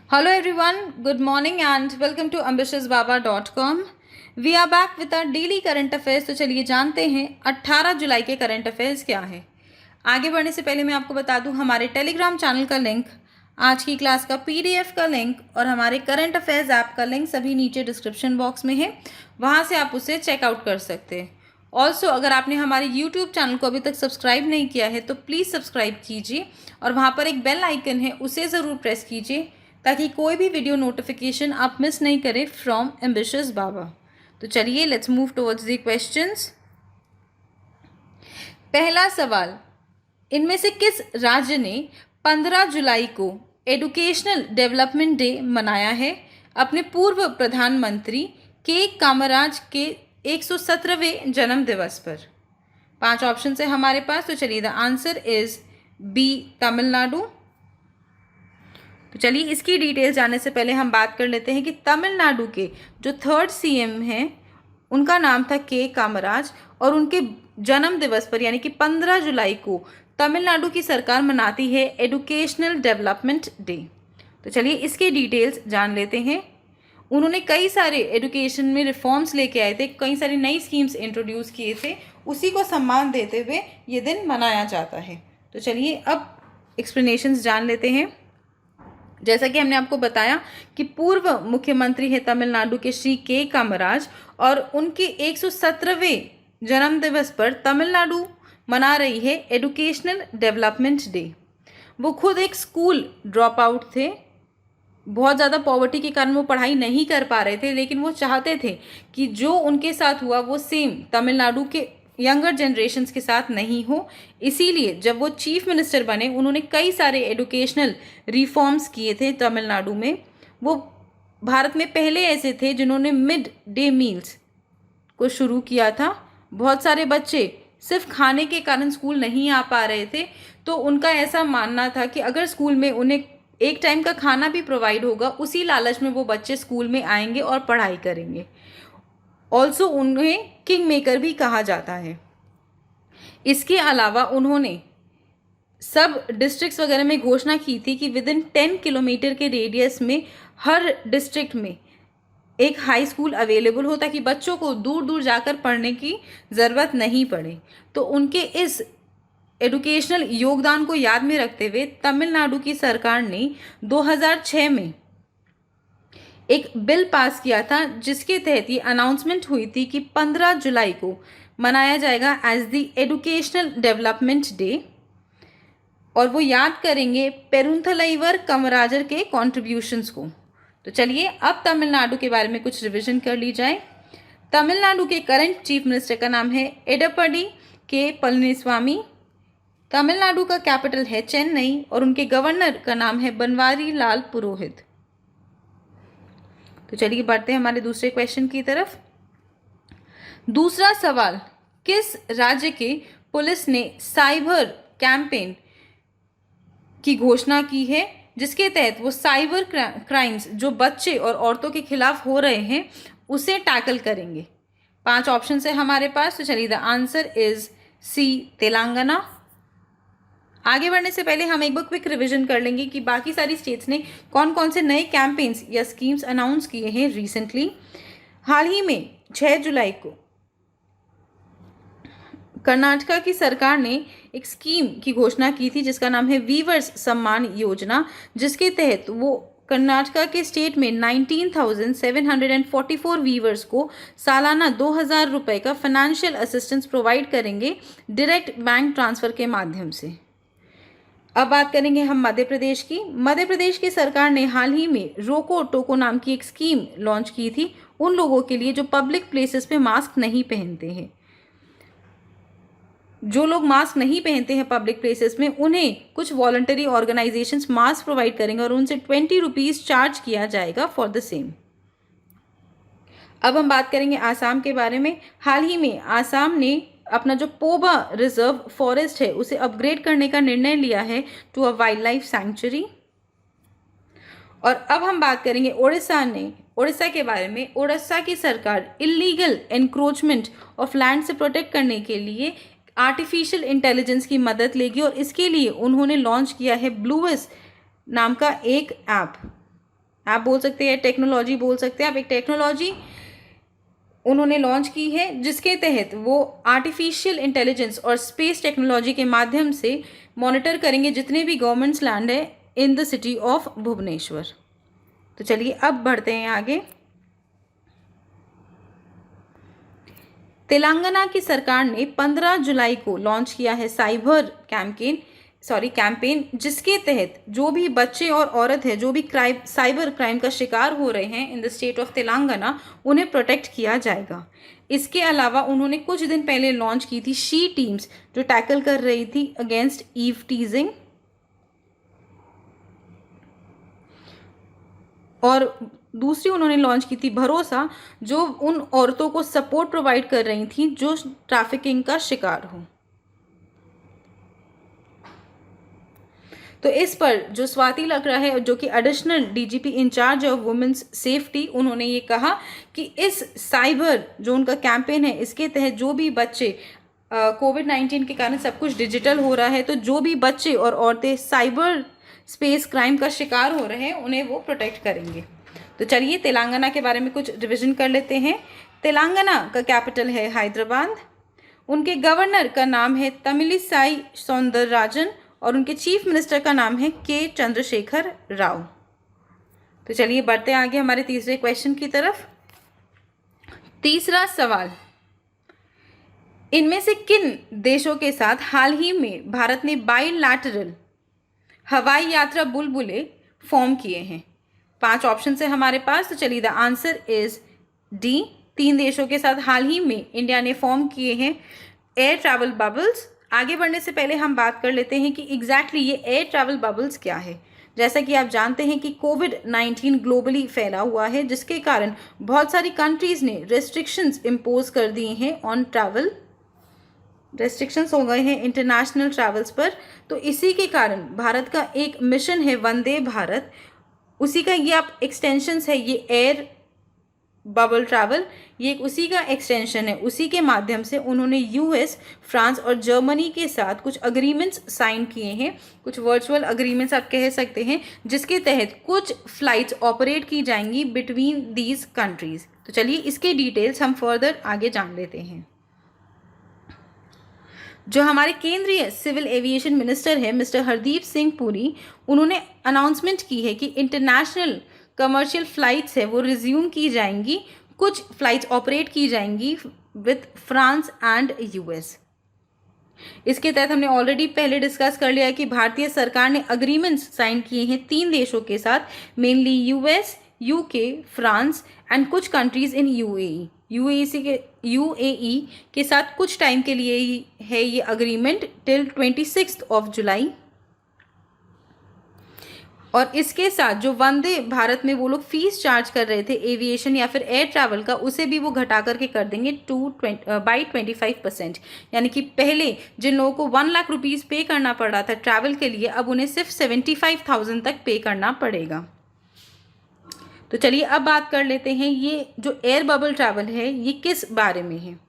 Hello everyone, good morning and welcome to ambitiousbaba.com. We are back with our daily current affairs. तो चलिए जानते हैं 18 जुलाई के current affairs क्या है। आगे बढ़ने से पहले मैं आपको बता दूं हमारे टेलीग्राम चैनल का लिंक, आज की क्लास का पीडीएफ का लिंक और हमारे करंट अफेयर्स ऐप का लिंक सभी नीचे डिस्क्रिप्शन बॉक्स में है, वहाँ से आप उसे चेकआउट कर सकते हैं। ऑल्सो अगर आपने हमारे यूट्यूब चैनल को अभी तक सब्सक्राइब नहीं किया है तो प्लीज़ सब्सक्राइब कीजिए और वहाँ पर एक बेल आइकन है उसे ज़रूर प्रेस कीजिए ताकि कोई भी वीडियो नोटिफिकेशन आप मिस नहीं करें फ्रॉम एम्बिशियस बाबा। तो चलिए let's move towards the questions. पहला सवाल, इनमें से किस राज्य ने 15 जुलाई को एजुकेशनल डेवलपमेंट डे मनाया है अपने पूर्व प्रधानमंत्री के कामराज के 117वें जन्म दिवस पर? 5 ऑप्शन है हमारे पास, तो चलिए the answer is B, Tamil Nadu. तो चलिए इसकी डिटेल्स जानने से पहले हम बात कर लेते हैं कि तमिलनाडु के जो थर्ड सीएम हैं उनका नाम था के कामराज और उनके जन्म दिवस पर यानी कि 15 जुलाई को तमिलनाडु की सरकार मनाती है एजुकेशनल डेवलपमेंट डे। तो चलिए इसके डिटेल्स जान लेते हैं। उन्होंने कई सारे एजुकेशन में रिफॉर्म्स लेके आए थे, कई सारी नई स्कीम्स इंट्रोड्यूस किए थे, उसी को सम्मान देते हुए ये दिन मनाया जाता है। तो चलिए अब एक्सप्लेनेशंस जान लेते हैं। जैसा कि हमने आपको बताया कि पूर्व मुख्यमंत्री है तमिलनाडु के श्री के कामराज और उनके 117वें जन्म दिवस पर तमिलनाडु मना रही है एजुकेशनल डेवलपमेंट डे। वो खुद एक स्कूल ड्रॉप आउट थे, बहुत ज़्यादा पॉवर्टी के कारण वो पढ़ाई नहीं कर पा रहे थे, लेकिन वो चाहते थे कि जो उनके साथ हुआ वो सेम तमिलनाडु के यंगर जनरेशन्स के साथ नहीं हो। इसीलिए जब वो चीफ मिनिस्टर बने उन्होंने कई सारे एजुकेशनल रिफॉर्म्स किए थे तमिलनाडु में। वो भारत में पहले ऐसे थे जिन्होंने मिड डे मील्स को शुरू किया था। बहुत सारे बच्चे सिर्फ खाने के कारण स्कूल नहीं आ पा रहे थे, तो उनका ऐसा मानना था कि अगर स्कूल में उन्हें एक टाइम का खाना भी प्रोवाइड होगा उसी लालच में वो बच्चे स्कूल में आएंगे और पढ़ाई करेंगे। ऑल्सो उन्हें किंग मेकर भी कहा जाता है। इसके अलावा उन्होंने सब डिस्ट्रिक्ट्स वगैरह में घोषणा की थी कि विद इन 10 किलोमीटर के रेडियस में हर डिस्ट्रिक्ट में एक हाई स्कूल अवेलेबल हो ताकि बच्चों को दूर दूर जाकर पढ़ने की ज़रूरत नहीं पड़े। तो उनके इस एजुकेशनल योगदान को याद में रखते हुए तमिलनाडु की सरकार ने 2006 में एक बिल पास किया था जिसके तहत ये अनाउंसमेंट हुई थी कि 15 जुलाई को मनाया जाएगा as the educational development day और वो याद करेंगे पेरुंथलाइवर कामराजर के कॉन्ट्रीब्यूशंस को। तो चलिए अब तमिलनाडु के बारे में कुछ रिवीजन कर ली जाए। तमिलनाडु के करंट चीफ मिनिस्टर का नाम है एडप्पाडी के पलनीस्वामी। तमिलनाडु का कैपिटल है चेन्नई और उनके गवर्नर का नाम है बनवारी लाल पुरोहित। तो चलिए बढ़ते हैं हमारे दूसरे क्वेश्चन की तरफ। दूसरा सवाल, किस राज्य के पुलिस ने साइबर कैंपेन की घोषणा की है जिसके तहत वो साइबर क्राइम्स जो बच्चे और औरतों के खिलाफ हो रहे हैं उसे टैकल करेंगे? 5 ऑप्शन है हमारे पास, तो चलिए the answer is C, Telangana. आगे बढ़ने से पहले हम एक बार क्विक रिवीजन कर लेंगे कि बाकी सारी स्टेट्स ने कौन कौन से नए कैंपेन्स या स्कीम्स अनाउंस किए हैं रिसेंटली। हाल ही में 6 जुलाई को कर्नाटका की सरकार ने एक स्कीम की घोषणा की थी जिसका नाम है वीवर्स सम्मान योजना, जिसके तहत वो कर्नाटका के स्टेट में 19,744 वीवर्स को सालाना 2,000 रुपये का फाइनेंशियल असिस्टेंस प्रोवाइड करेंगे डायरेक्ट बैंक ट्रांसफ़र के माध्यम से। अब बात करेंगे हम मध्य प्रदेश की। मध्य प्रदेश की सरकार ने हाल ही में रोको टोको नाम की एक स्कीम लॉन्च की थी उन लोगों के लिए जो पब्लिक प्लेसेस पे मास्क नहीं पहनते हैं। जो लोग मास्क नहीं पहनते हैं पब्लिक प्लेसेस में उन्हें कुछ वॉलंटरी ऑर्गेनाइजेशंस मास्क प्रोवाइड करेंगे और उनसे 20 रुपीज़ चार्ज किया जाएगा फॉर द सेम। अब हम बात करेंगे आसाम के बारे में। हाल ही में आसाम ने अपना जो पोबा रिजर्व फॉरेस्ट है उसे अपग्रेड करने का निर्णय लिया है to a wildlife sanctuary. और अब हम बात करेंगे उड़ीसा के बारे में। उड़ीसा की सरकार इलीगल एनक्रोचमेंट ऑफ लैंड से प्रोटेक्ट करने के लिए आर्टिफिशियल इंटेलिजेंस की मदद लेगी और इसके लिए उन्होंने लॉन्च किया है ब्लूएस नाम का एक ऐप। आप बोल सकते हैं, टेक्नोलॉजी बोल सकते हैं आप, एक टेक्नोलॉजी उन्होंने लॉन्च की है जिसके तहत वो आर्टिफिशियल इंटेलिजेंस और स्पेस टेक्नोलॉजी के माध्यम से मॉनिटर करेंगे जितने भी गवर्नमेंट्स लैंड है in the city of Bhubaneswar. तो चलिए अब बढ़ते हैं आगे। तेलंगाना की सरकार ने 15 जुलाई को लॉन्च किया है कैंपेन जिसके तहत जो भी बच्चे और औरत है जो भी साइबर क्राइम का शिकार हो रहे हैं in the state of Telangana, उन्हें प्रोटेक्ट किया जाएगा। इसके अलावा उन्होंने कुछ दिन पहले लॉन्च की थी शी टीम्स जो टैकल कर रही थी अगेंस्ट ईव टीजिंग, और दूसरी उन्होंने लॉन्च की थी भरोसा जो उन औरतों को सपोर्ट प्रोवाइड कर रही थी जो ट्रैफिकिंग का शिकार हो। तो इस पर जो स्वाति लकड़ा है जो कि additional DGP in charge of women's safety, उन्होंने ये कहा कि इस साइबर जो उनका कैंपेन है इसके तहत जो भी बच्चे कोविड-19 के कारण सब कुछ डिजिटल हो रहा है, तो जो भी बच्चे और औरतें साइबर स्पेस क्राइम का शिकार हो रहे हैं उन्हें वो प्रोटेक्ट करेंगे। तो चलिए तेलंगाना के बारे में कुछ रिविजन कर लेते हैं। तेलंगाना का कैपिटल है हैदराबाद, उनके गवर्नर का नाम है तमिलिसाई सौंदरराजन और उनके चीफ मिनिस्टर का नाम है के चंद्रशेखर राव। तो चलिए बढ़ते आगे हमारे तीसरे क्वेश्चन की तरफ। तीसरा सवाल, इनमें से किन देशों के साथ हाल ही में भारत ने बाइलैटरल हवाई यात्रा बुलबुले फॉर्म किए हैं? 5 ऑप्शन है हमारे पास। तो चलिए द आंसर इज डी, 3 देशों के साथ हाल ही में इंडिया ने फॉर्म किए हैं एयर ट्रैवल बबल्स। आगे बढ़ने से पहले हम बात कर लेते हैं कि एग्जैक्टली ये एयर ट्रैवल बबल्स क्या है। जैसा कि आप जानते हैं कि कोविड-19 ग्लोबली फैला हुआ है जिसके कारण बहुत सारी कंट्रीज़ ने रेस्ट्रिक्शंस इम्पोज कर दिए हैं ऑन ट्रैवल, रेस्ट्रिक्शंस हो गए हैं इंटरनेशनल ट्रैवल्स पर। तो इसी के कारण भारत का एक मिशन है वंदे भारत, उसी का ये आप एक्सटेंशंस है, ये एयर बबल ट्रैवल ये एक उसी का एक्सटेंशन है। उसी के माध्यम से उन्होंने यूएस, फ्रांस और जर्मनी के साथ कुछ अग्रीमेंट्स साइन किए हैं, कुछ वर्चुअल अग्रीमेंट्स आप कह सकते हैं, जिसके तहत कुछ फ्लाइट्स ऑपरेट की जाएंगी बिटवीन दीज कंट्रीज़। तो चलिए इसके डिटेल्स हम फर्दर आगे जान लेते हैं। जो हमारे केंद्रीय सिविल एविएशन मिनिस्टर है मिस्टर हरदीप सिंह पुरी, उन्होंने अनाउंसमेंट की है कि इंटरनेशनल कमर्शियल फ़्लाइट्स है वो रिज्यूम की जाएंगी, कुछ फ़्लाइट्स ऑपरेट की जाएंगी विथ फ्रांस एंड यूएस। इसके तहत हमने ऑलरेडी पहले डिस्कस कर लिया है कि भारतीय सरकार ने अग्रीमेंट्स साइन किए हैं 3 देशों के साथ, mainly US, UK, France and कुछ कंट्रीज़ इन यूएई के साथ कुछ टाइम के लिए ही है ये अग्रीमेंट टिल 26 जुलाई। और इसके साथ जो वंदे भारत में वो लोग फीस चार्ज कर रहे थे एविएशन या फिर एयर ट्रैवल का, उसे भी वो घटा करके कर देंगे बाई 25%। यानी कि पहले जिन लोगों को 1 लाख रुपीज़ पे करना पड़ रहा था ट्रैवल के लिए, अब उन्हें सिर्फ 75,000 तक पे करना पड़ेगा। तो चलिए अब बात कर लेते हैं ये जो एयर बबल ट्रैवल है ये किस बारे में है।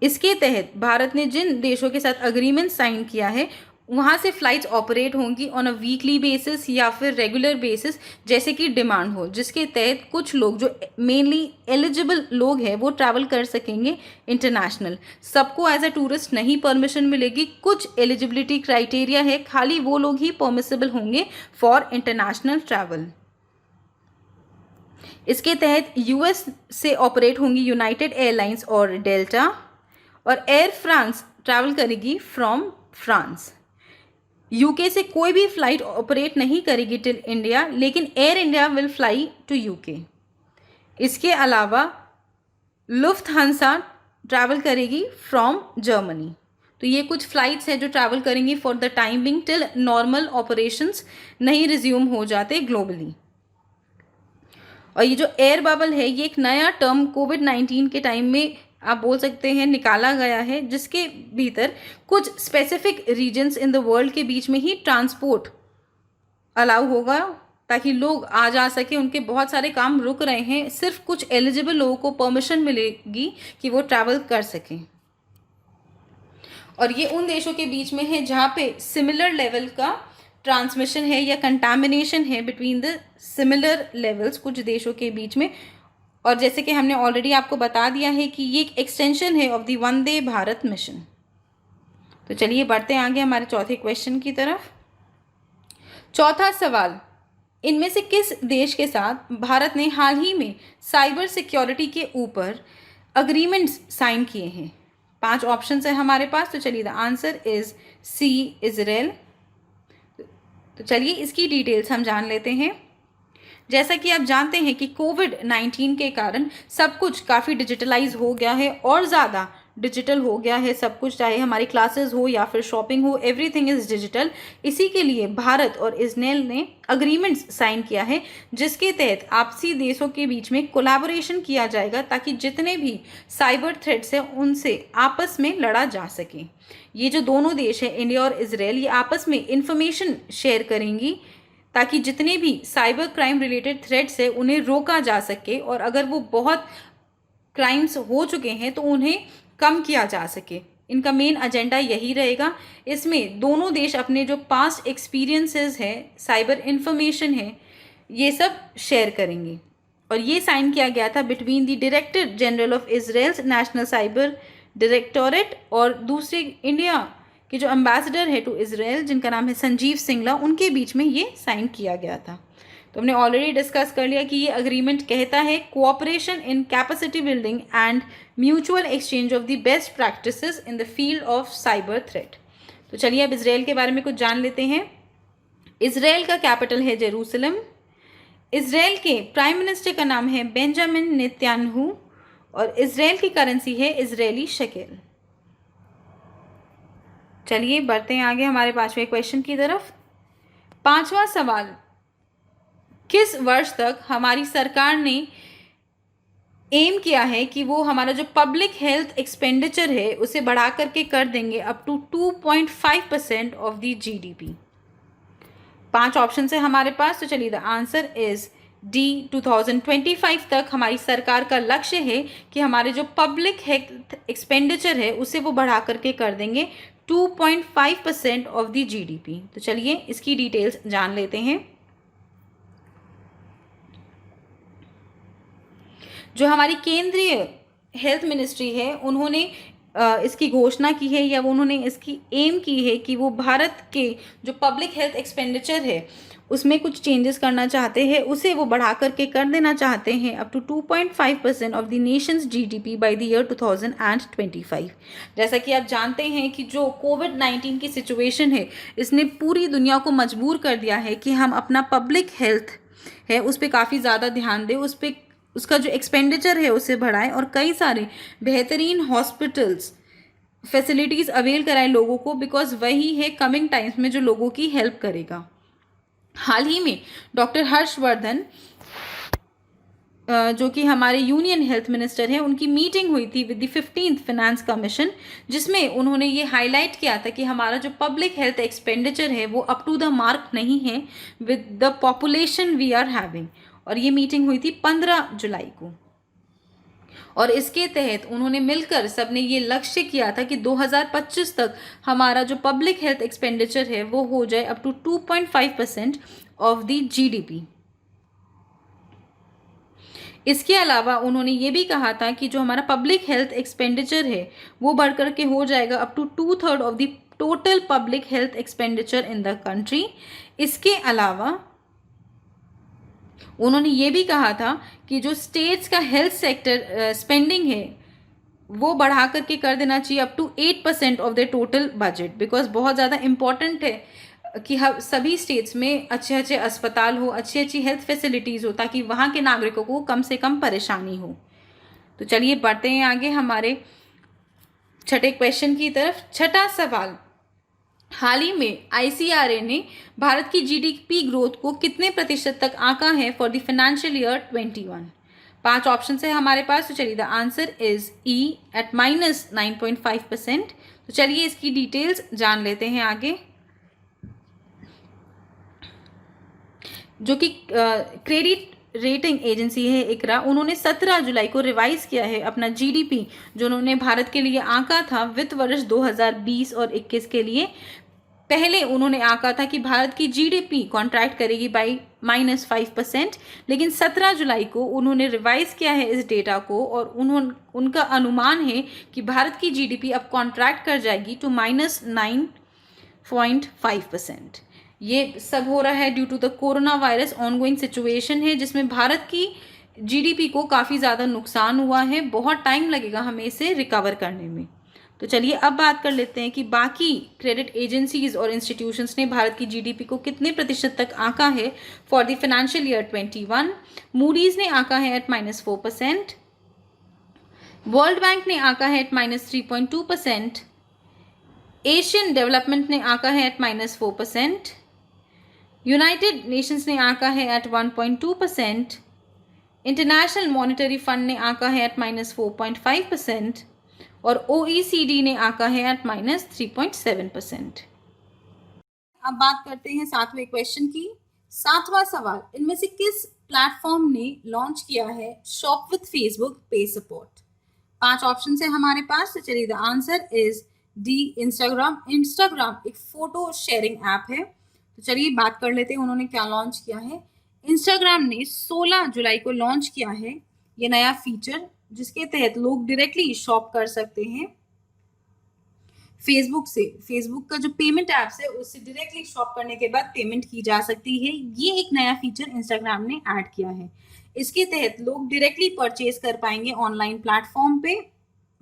इसके तहत भारत ने जिन देशों के साथ अग्रीमेंट साइन किया है वहाँ से फ़्लाइट्स ऑपरेट होंगी ऑन अ वीकली बेसिस या फिर रेगुलर बेसिस जैसे कि डिमांड हो, जिसके तहत कुछ लोग जो मेनली एलिजिबल लोग हैं वो ट्रैवल कर सकेंगे इंटरनेशनल। सबको एज अ टूरिस्ट नहीं परमिशन मिलेगी, कुछ एलिजिबिलिटी क्राइटेरिया है, खाली वो लोग ही परमिसेबल होंगे फॉर इंटरनेशनल ट्रैवल। इसके तहत यूएस से ऑपरेट होंगी यूनाइटेड एयरलाइंस और डेल्टा, और एयर फ्रांस ट्रैवल करेगी फ्रॉम फ्रांस। यूके से कोई भी फ़्लाइट ऑपरेट नहीं करेगी टिल इंडिया, लेकिन Air India will fly to UK. इसके अलावा लुफ्थहांसा ट्रैवल करेगी फ्रॉम जर्मनी। तो ये कुछ फ़्लाइट्स हैं जो ट्रैवल करेंगी for the time being till normal operations नहीं रिज्यूम हो जाते ग्लोबली। और ये जो एयर बबल है ये एक नया टर्म कोविड-19 के टाइम में आप बोल सकते हैं निकाला गया है, जिसके भीतर कुछ specific regions in the world के बीच में ही ट्रांसपोर्ट अलाउ होगा ताकि लोग आ जा सके। उनके बहुत सारे काम रुक रहे हैं, सिर्फ कुछ एलिजिबल लोगों को परमिशन मिलेगी कि वो ट्रैवल कर सकें। और ये उन देशों के बीच में है जहाँ पे सिमिलर लेवल का ट्रांसमिशन है या कंटामिनेशन है बिटवीन द सिमिलर लेवल्स कुछ देशों के बीच में। और जैसे कि हमने ऑलरेडी आपको बता दिया है कि ये एक एक्सटेंशन है of the Vande Bharat mission. तो चलिए बढ़ते हैं आगे हमारे चौथे क्वेश्चन की तरफ। चौथा सवाल, इनमें से किस देश के साथ भारत ने हाल ही में साइबर सिक्योरिटी के ऊपर अग्रीमेंट्स साइन किए हैं? 5 ऑप्शंस है हमारे पास। तो चलिए the answer is C, Israel. तो चलिए इसकी डिटेल्स हम जान लेते हैं। जैसा कि आप जानते हैं कि कोविड-19 के कारण सब कुछ काफ़ी डिजिटलाइज हो गया है और ज़्यादा डिजिटल हो गया है सब कुछ, चाहे हमारी क्लासेस हो या फिर शॉपिंग हो, एवरीथिंग इज़ डिजिटल। इसी के लिए भारत और इजराइल ने अग्रीमेंट्स साइन किया है जिसके तहत आपसी देशों के बीच में कोलैबोरेशन किया जाएगा ताकि जितने भी साइबर थ्रेट्स हैं उनसे आपस में लड़ा जा सके। ये जो दोनों देश हैं इंडिया और इजराइल, ये आपस में इंफॉर्मेशन शेयर करेंगी ताकि जितने भी साइबर क्राइम रिलेटेड थ्रेट्स हैं उन्हें रोका जा सके और अगर वो बहुत क्राइम्स हो चुके हैं तो उन्हें कम किया जा सके। इनका मेन एजेंडा यही रहेगा। इसमें दोनों देश अपने जो पास्ट एक्सपीरियंसेस हैं, साइबर इंफॉर्मेशन है, ये सब शेयर करेंगे। और ये साइन किया गया था between the director general of Israel's national cyber directorate और दूसरे इंडिया के जो एम्बेसडर है टू इजराइल जिनका नाम है संजीव सिंगला, उनके बीच में ये साइन किया गया था। तो हमने ऑलरेडी डिस्कस कर लिया कि ये अग्रीमेंट कहता है cooperation in capacity building and mutual exchange of the best practices in the field of cyber threat. तो चलिए अब इजराइल के बारे में कुछ जान लेते हैं। इजराइल का कैपिटल है जेरूसलम। इजराइल के प्राइम मिनिस्टर का नाम है बेंजामिन नेतन्याहू और इजराइल की करेंसी है इजरायली शेकेल। चलिए बढ़ते हैं आगे हमारे 5वें क्वेश्चन की तरफ। 5वां सवाल, किस वर्ष तक हमारी सरकार ने एम किया है कि वो हमारा जो पब्लिक हेल्थ एक्सपेंडिचर है उसे बढ़ा करके कर देंगे up to 2.5% of the GDP? 5 option है हमारे पास। तो चलिए द आंसर इज डी, 2025 तक हमारी सरकार का लक्ष्य है कि हमारे जो पब्लिक हेल्थ एक्सपेंडिचर है उसे वो बढ़ा करके कर देंगे 2.5% ऑफ द जीडीपी। तो चलिए इसकी डिटेल्स जान लेते हैं। जो हमारी केंद्रीय हेल्थ मिनिस्ट्री है उन्होंने इसकी घोषणा की है या उन्होंने इसकी एम की है कि वो भारत के जो पब्लिक हेल्थ एक्सपेंडिचर है उसमें कुछ चेंजेस करना चाहते हैं, उसे वो बढ़ा करके कर देना चाहते हैं up to 2.5% of the nation's GDP by the year 2025। जैसा कि आप जानते हैं कि जो कोविड-19 की सिचुएशन है इसने पूरी दुनिया को मजबूर कर दिया है कि हम अपना पब्लिक हेल्थ है उस पर काफ़ी ज़्यादा ध्यान दें, उस पर उसका जो एक्सपेंडिचर है उसे बढ़ाएं और कई सारे बेहतरीन हॉस्पिटल्स फैसिलिटीज़ अवेल कराएं लोगों को, बिकॉज वही है कमिंग टाइम्स में जो लोगों की हेल्प करेगा। हाल ही में डॉक्टर हर्षवर्धन जो कि हमारे यूनियन हेल्थ मिनिस्टर हैं, उनकी मीटिंग हुई थी with the 15th finance commission, जिसमें उन्होंने ये हाईलाइट किया था कि हमारा जो पब्लिक हेल्थ एक्सपेंडिचर है वो अप टू द मार्क नहीं है with the population we are having. और ये मीटिंग हुई थी 15 जुलाई को और इसके तहत उन्होंने मिलकर सबने ये लक्ष्य किया था कि 2025 तक हमारा जो पब्लिक हेल्थ एक्सपेंडिचर है वो हो जाए up to 2.5% of the GDP. इसके अलावा उन्होंने ये भी कहा था कि जो हमारा पब्लिक हेल्थ एक्सपेंडिचर है वो बढ़ कर के हो जाएगा up to 2/3 of the total public health expenditure in the country. इसके अलावा उन्होंने ये भी कहा था कि जो स्टेट्स का हेल्थ सेक्टर स्पेंडिंग है वो बढ़ा करके कर देना चाहिए up to 8% of the total budget, because बहुत ज़्यादा इम्पॉर्टेंट है कि सभी स्टेट्स में अच्छे अच्छे अस्पताल हो, अच्छी अच्छी हेल्थ फैसिलिटीज़ हो ताकि वहाँ के नागरिकों को कम से कम परेशानी हो। तो चलिए बढ़ते हैं आगे हमारे छठे क्वेश्चन की तरफ। छठा सवाल, हाल ही में आईसीआरए ने भारत की जीडीपी ग्रोथ को कितने प्रतिशत तक आंका है for the financial year 21? 5 option है हमारे पास। तो चलिए the answer is E at -9.5%। तो चलिए इसकी डिटेल्स जान लेते हैं आगे। जो कि क्रेडिट रेटिंग एजेंसी है इकरा, उन्होंने 17 जुलाई को रिवाइज किया है अपना जीडीपी जो उन्होंने भारत के लिए आंका था वित्त वर्ष 2020 और 21 के लिए पहले उन्होंने आंका था कि भारत की जीडीपी कॉन्ट्रैक्ट करेगी बाई -5%, लेकिन 17 जुलाई को उन्होंने रिवाइज किया है इस डेटा को और उनका अनुमान है कि भारत की जीडीपी अब कॉन्ट्रैक्ट कर जाएगी टू -9.5%। ये सब हो रहा है due to the corona virus ongoing situation है, जिसमें भारत की जीडीपी को काफ़ी ज़्यादा नुकसान हुआ है। बहुत टाइम लगेगा हमें इसे रिकवर करने में। तो चलिए अब बात कर लेते हैं कि बाकी क्रेडिट एजेंसीज और इंस्टीट्यूशंस ने भारत की जीडीपी को कितने प्रतिशत तक आंका है for the financial year 21। Moody's ने आंका है एट -4%, वर्ल्ड बैंक ने आंका है एट -3.2%, एशियन डेवलपमेंट ने आंका है एट -4%, यूनाइटेड नेशंस ने आंका है एट 1.2%, इंटरनेशनल मॉनेटरी फंड ने आंका है एट -4.5% और OECD ने आंका है एट -3.7%। अब बात करते हैं 7वें क्वेश्चन की। 7वां सवाल, इनमें से किस प्लेटफॉर्म ने लॉन्च किया है शॉप विथ फेसबुक पे सपोर्ट? 5 ऑप्शन है हमारे पास। तो चलिए the answer is D, Instagram. Instagram एक फोटो शेयरिंग ऐप है। तो चलिए बात कर लेते हैं उन्होंने क्या लॉन्च किया है। इंस्टाग्राम ने 16 जुलाई को लॉन्च किया है ये नया फीचर, जिसके तहत लोग डायरेक्टली शॉप कर सकते हैं फेसबुक से। फेसबुक का जो पेमेंट ऐप्स है उससे डायरेक्टली शॉप करने के बाद पेमेंट की जा सकती है। ये एक नया फीचर इंस्टाग्राम ने ऐड किया है। इसके तहत लोग डायरेक्टली परचेज कर पाएंगे ऑनलाइन प्लेटफॉर्म पे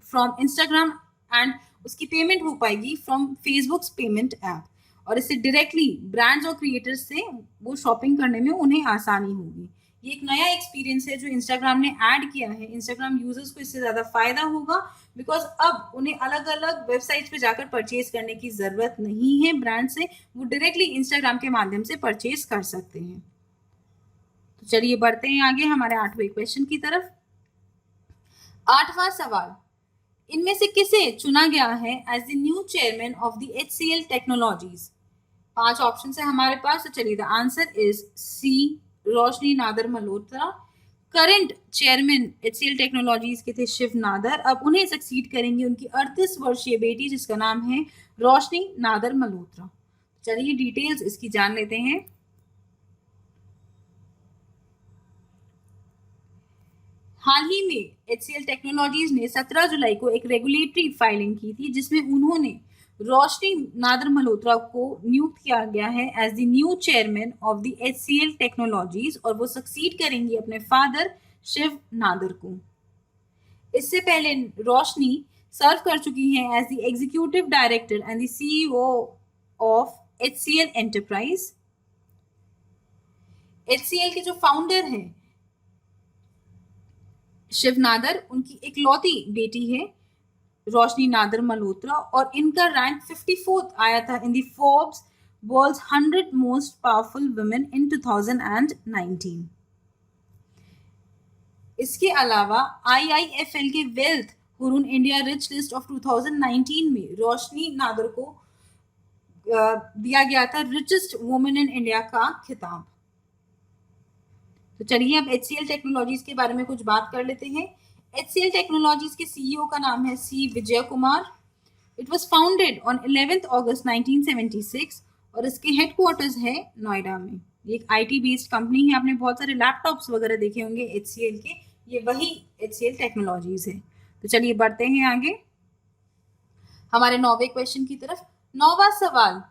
फ्रॉम इंस्टाग्राम एंड उसकी पेमेंट हो पाएगी फ्रॉम फेसबुक्स पेमेंट ऐप, और इससे डायरेक्टली ब्रांड्स और क्रिएटर्स से वो शॉपिंग करने में उन्हें आसानी होगी। ये एक नया एक्सपीरियंस है जो इंस्टाग्राम ने ऐड किया है। इंस्टाग्राम यूजर्स को इससे ज़्यादा फायदा होगा बिकॉज अब उन्हें अलग अलग वेबसाइट्स पे जाकर परचेज करने की ज़रूरत नहीं है ब्रांड से, वो डायरेक्टली इंस्टाग्राम के माध्यम से परचेज कर सकते हैं। तो चलिए बढ़ते हैं आगे हमारे 8वें क्वेश्चन की तरफ। 8वां सवाल, इनमें से किसे चुना गया है as the new chairman of the HCL technologies? 5 option है हमारे पास। तो चलिए the answer is C, Roshni Nadar Malhotra. Current chairman HCL technologies के थे शिव नादर। अब उन्हें सक्सीड करेंगे उनकी 38 वर्षीय बेटी जिसका नाम है रोशनी नादर मल्होत्रा। चलिए डिटेल्स इसकी जान लेते हैं। हाल ही में HCL टेक्नोलॉजीज ने 17 जुलाई को एक रेगुलेटरी फाइलिंग की थी जिसमें उन्होंने रोशनी नादर मल्होत्रा को नियुक्त किया गया है as the new chairman of the HCL technologies और वो सक्सीड करेंगी अपने फादर शिव नादर को। इससे पहले रोशनी सर्व कर चुकी हैं as the executive director and the CEO of HCL enterprise. HCL के जो फाउंडर हैं शिव नादर, उनकी इकलौती बेटी है रोशनी नादर मल्होत्रा और इनका रैंक 54th आया था in the Forbes world's 100 most powerful women in 2019। इसके अलावा IIFL के wealth Hurun India rich list of 2019 में रोशनी नादर को दिया गया था रिचेस्ट वुमेन इन इंडिया का खिताब। तो चलिए अब HCL टेक्नोलॉजीज के बारे में कुछ बात कर लेते हैं। HCL टेक्नोलॉजीज के CEO का नाम है C Vijay Kumar. It was founded on 11 अगस्त 1976 और इसके हेडक्वार्टर्स है नोएडा में। ये एक IT बेस्ड कंपनी है। आपने बहुत सारे लैपटॉप्स वगैरह देखे होंगे HCL के, ये वही HCL टेक्नोलॉजीज है। तो चलिए बढ़ते हैं आगे हमारे 9वें क्वेश्चन की तरफ। 9वां सवाल,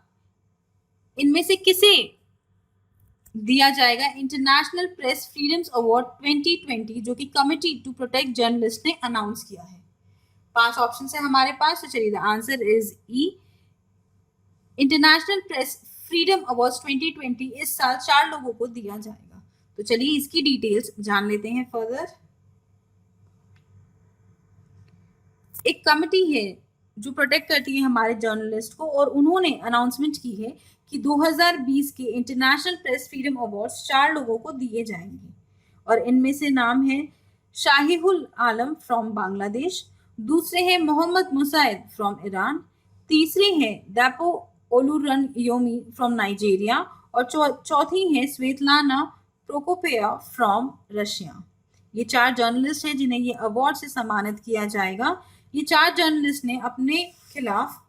इनमें से किसे दिया जाएगा इंटरनेशनल प्रेस फ्रीडम्स अवार्ड 2020 जो कि कमिटी टू प्रोटेक्ट जर्नलिस्ट ने अनाउंस किया है? 5 ऑप्शन है हमारे पास। तो चलिए the answer is E, international press freedom award 2020 इस साल 4 लोगों को दिया जाएगा। तो चलिए इसकी डिटेल्स जान लेते हैं फर्दर। एक कमिटी है जो प्रोटेक्ट करती है हमारे जर्नलिस्ट को और उन्होंने अनाउंसमेंट की है कि 2020 के इंटरनेशनल प्रेस फ्रीडम अवार्ड्स 4 लोगों को दिए जाएंगे और इनमें से नाम है शाहिहुल आलम फ्रॉम बांग्लादेश, दूसरे हैं मोहम्मद मुसाइद फ्रॉम ईरान, तीसरे हैं डेपो ओलुरनयोमी फ्रॉम नाइजीरिया और चौथी है स्वेतलाना प्रोकोपेया फ्रॉम रशिया। ये 4 जर्नलिस्ट हैं जिन्हें ये अवार्ड से सम्मानित किया जाएगा। ये 4 जर्नलिस्ट ने अपने खिलाफ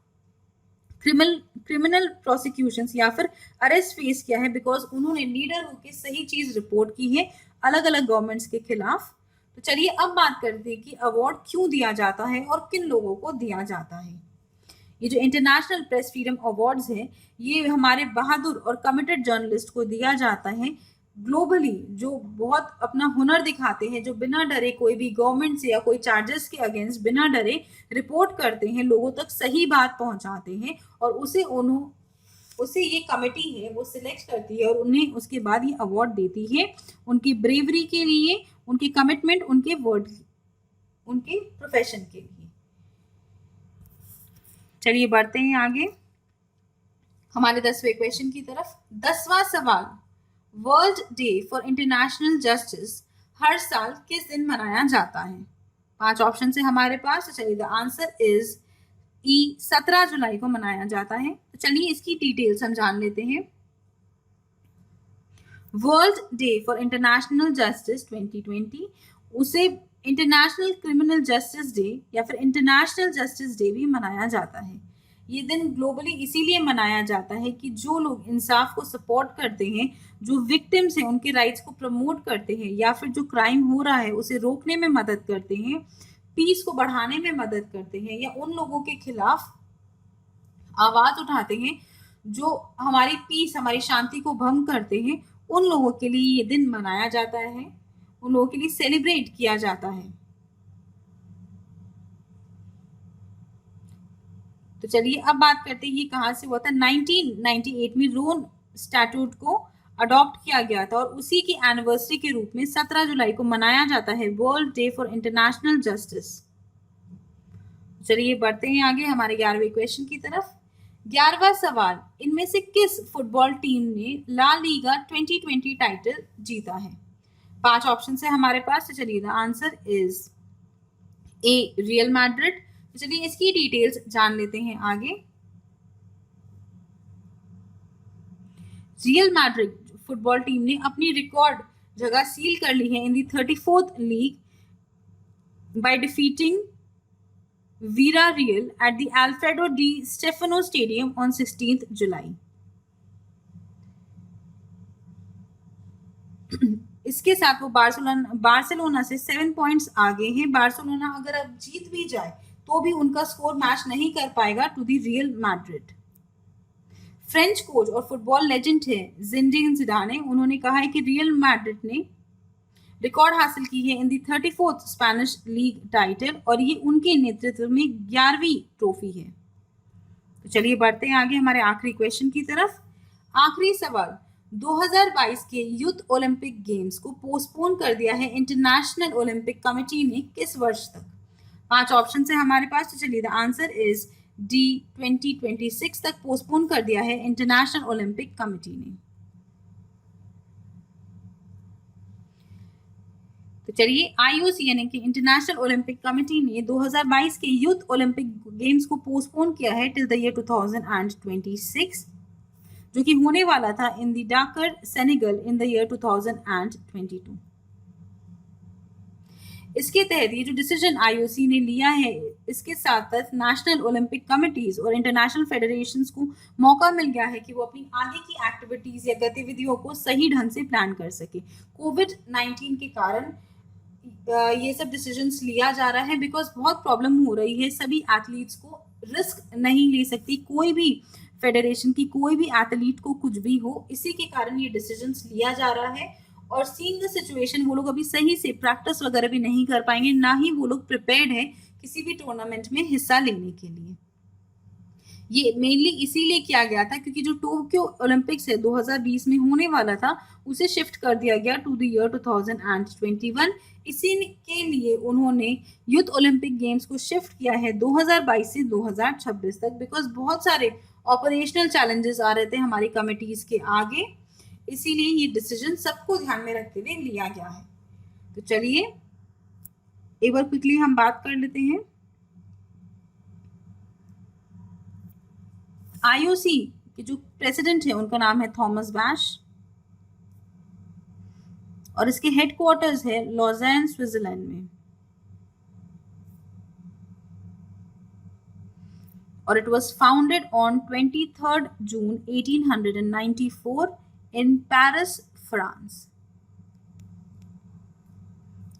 क्रिमिनल प्रोसिक्यूशंस या फिर अरेस्ट फेस किया है बिकॉज उन्होंने लीडर होकर सही चीज रिपोर्ट की है अलग अलग गवर्नमेंट्स के खिलाफ। तो चलिए अब बात करते हैं कि अवार्ड क्यों दिया जाता है और किन लोगों को दिया जाता है। ये जो इंटरनेशनल प्रेस फ्रीडम अवार्ड्स है ये हमारे बहादुर और कमिटेड जर्नलिस्ट को दिया जाता है ग्लोबली, जो बहुत अपना हुनर दिखाते हैं, जो बिना डरे कोई भी गवर्नमेंट से या कोई चार्जेस के अगेंस्ट बिना डरे रिपोर्ट करते हैं, लोगों तक सही बात पहुंचाते हैं और उसे ये कमेटी है वो सिलेक्ट करती है और उन्हें उसके बाद ये अवार्ड देती है उनकी ब्रेवरी के लिए, उनके कमिटमेंट, उनके वर्ड, उनके प्रोफेशन के लिए। चलिए बढ़ते हैं आगे हमारे 10वें क्वेश्चन की तरफ। 10वां सवाल, world day for international justice हर साल किस दिन मनाया जाता है? 5 ऑप्शन है हमारे पास। तो चलिए द आंसर इज ई 17 जुलाई को मनाया जाता है। तो चलिए इसकी डिटेल्स हम जान लेते हैं। World day for international justice 2020, उसे इंटरनेशनल क्रिमिनल जस्टिस डे या फिर इंटरनेशनल जस्टिस डे भी मनाया जाता है। ये दिन ग्लोबली इसीलिए मनाया जाता है कि जो लोग इंसाफ को सपोर्ट करते हैं, जो विक्टिम्स हैं उनके राइट्स को प्रमोट करते हैं या फिर जो क्राइम हो रहा है उसे रोकने में मदद करते हैं, पीस को बढ़ाने में मदद करते हैं या उन लोगों के खिलाफ आवाज उठाते हैं जो हमारी पीस, हमारी शांति को भंग करते हैं, उन लोगों के लिए ये दिन मनाया जाता है, उन लोगों के लिए सेलिब्रेट किया जाता है। तो चलिए अब बात करते हैं ये कहां से हुआ था। 1998 में रोम स्टैट्यूट को अडॉप्ट किया गया था और उसी की एनिवर्सरी के रूप में 17 जुलाई को मनाया जाता है world day for international justice. चलिए बढ़ते हैं आगे हमारे 11वें क्वेश्चन की तरफ। 11वां सवाल, इनमें से किस फुटबॉल टीम ने ला लीगा 2020 टाइटल जीता है? 5 ऑप्शन है हमारे पास। तो चलिए the answer is a real Madrid. तो चलिए इसकी डिटेल्स जान लेते हैं आगे। रियल मैड्रिड फुटबॉल टीम ने अपनी रिकॉर्ड जगह सील कर ली है इन दी 34th league by defeating Villarreal at the Alfredo Di Stefano Stadium on 16th July. इसके साथ वो बार्सिलोना से 7 पॉइंट्स आगे हैं। बार्सिलोना अगर अब जीत भी जाए तो भी उनका स्कोर मैच नहीं कर पाएगा to the Real Madrid. French coach और फुटबॉल लेजेंड है जिनेदिन जिदान, उन्होंने कहा है कि रियल मैड्रिड ने रिकॉर्ड हासिल की है इन दी 34th स्पेनिश लीग टाइटल और ये उनके नेतृत्व में 11वीं ट्रॉफी है। तो चलिए बढ़ते हैं आगे हमारे आखिरी क्वेश्चन की तरफ। आखिरी सवाल, 2022 के यूथ ओलंपिक गेम्स को पोस्टपोन कर दिया है इंटरनेशनल ओलंपिक कमेटी ने किस वर्ष तक? 5 ऑप्शन है हमारे पास। तो चलिए द आंसर इज डी 2026 तक पोस्टपोन कर दिया है इंटरनेशनल ओलंपिक कमेटी ने। तो चलिए आईओसी यानी कि इंटरनेशनल ओलंपिक कमेटी ने 2022 के यूथ ओलंपिक गेम्स को पोस्टपोन किया है टिल द ईयर 2026, जो कि होने वाला था in the Dakar Senegal in the year 2022। इसके तहत ये जो डिसीजन आईओसी ने लिया है, इसके साथ साथ नेशनल ओलंपिक कमिटीज और इंटरनेशनल फेडरेशंस को मौका मिल गया है कि वो अपनी आगे की एक्टिविटीज या गतिविधियों को सही ढंग से प्लान कर सके। कोविड-19 के कारण ये सब डिसीजंस लिया जा रहा है बिकॉज बहुत प्रॉब्लम हो रही है। सभी एथलीट्स को रिस्क नहीं ले सकती, कोई भी फेडरेशन की कोई भी एथलीट को कुछ भी हो, इसी के कारण ये डिसीजंस लिया जा रहा है। और सीइंग द सिचुएशन वो लोग अभी सही से प्रैक्टिस वगैरह भी नहीं कर पाएंगे, ना ही वो लोग प्रिपेयर्ड है किसी भी टूर्नामेंट में हिस्सा लेने के लिए। ये मेनली इसीलिए किया गया था क्योंकि जो टोक्यो ओलंपिक्स है 2020 में होने वाला था उसे शिफ्ट कर दिया गया टू द ईयर 2021। इसी के लिए उन्होंने यूथ ओलंपिक गेम्स को शिफ्ट किया है 2022 से 2026 तक बिकॉज बहुत सारे ऑपरेशनल चैलेंजेस आ रहे थे हमारी कमिटीज के आगे, इसीलिए ये डिसीजन सबको ध्यान में रखते हुए लिया गया है। तो चलिए एक बार क्विकली हम बात कर लेते हैं। आईओसी के जो प्रेसिडेंट है उनका नाम है थॉमस बैश और इसके हेडक्वार्टर्स है लॉज़ेन स्विट्जरलैंड में। और it was founded on 23 June 1894 in Paris, France.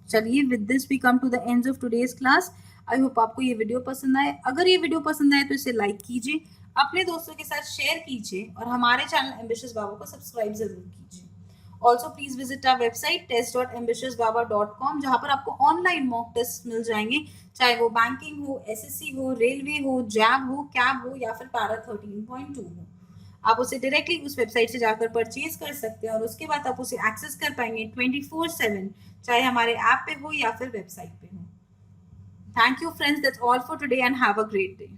चलिए, with this we come to the end of today's class. I hope आपको ये वीडियो पसंद आए। अगर ये वीडियो पसंद आए तो इसे लाइक कीजिए, अपने दोस्तों के साथ शेयर कीजिए और हमारे चैनल एम्बिशियस बाबा को सब्सक्राइब जरूर कीजिए। Also please visit our website test.ambitiousbaba.com, जहां पर आपको ऑनलाइन मॉक टेस्ट मिल जाएंगे, चाहे वो बैंकिंग हो, एसएससी हो, रेलवे हो, जैब हो, कैब हो या फिर पैरा 13.2 हो। आप उसे डायरेक्टली उस वेबसाइट से जाकर परचेज कर सकते हैं और उसके बाद आप उसे एक्सेस कर पाएंगे 24/7, चाहे हमारे ऐप पे हो या फिर वेबसाइट पे हो। Thank you friends, that's all for today and have a great day.